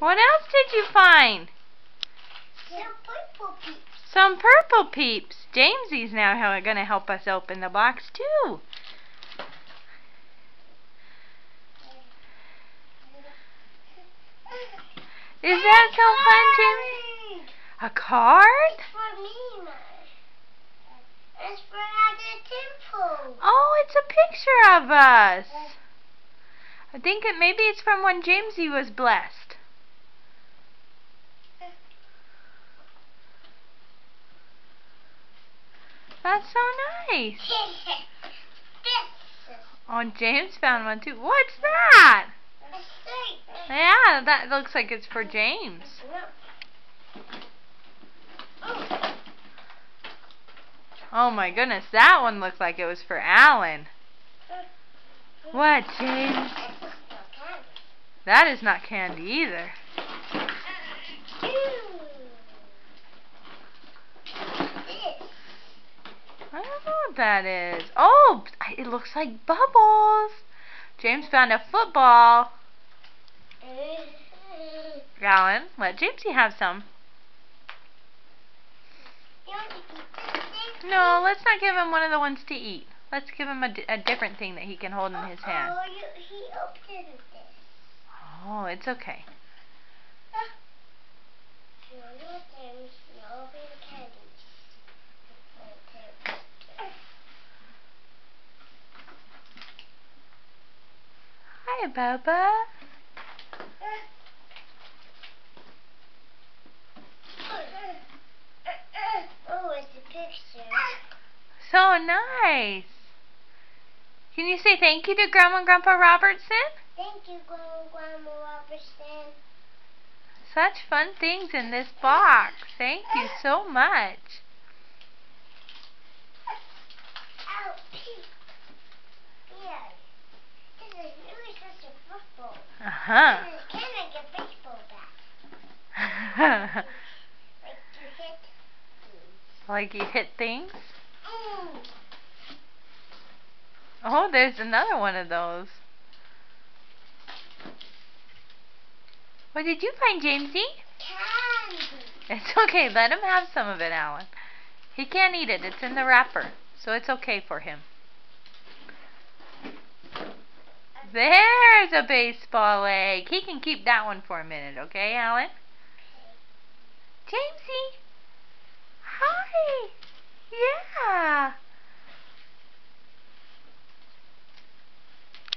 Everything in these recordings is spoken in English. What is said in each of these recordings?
What else did you find? Some purple peeps. Some purple peeps. Jamesy's now going to help us open the box too. Is that so fun, Jamesy? A card? It's for me, Ma. It's for Agate Temple. Oh, it's a picture of us. I think maybe it's from when Jamesy was blessed. That's so nice. Oh, James found one too. What's that? Yeah, that looks like it's for James. Oh my goodness, that one looked like it was for Alan. What, James? That is not candy either. I don't know what that is. Oh, it looks like bubbles. James found a football. Alan, let Jamesy have some. No, let's not give him one of the ones to eat. Let's give him a different thing that he can hold in his hand. Oh, he opened this. Oh, it's okay. Hi, Bubba. Oh, it's a picture. So nice. Can you say thank you to Grandma and Grandpa Robertson? Thank you, Grandma Robertson. Such fun things in this box. Thank you so much. Oh, yeah. This is really such a football. Uh-huh. This is kind of like a baseball bat. Like you hit things? Mm. Oh, there's another one of those. What did you find, Jamesy? Candy. It's okay. Let him have some of it, Alan. He can't eat it. It's in the wrapper. So it's okay for him. There's a baseball egg. He can keep that one for a minute, okay, Alan? Jamesy. Hi. Yeah.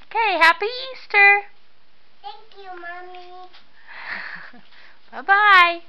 Okay, happy Easter. Thank you, Mommy. Bye-bye.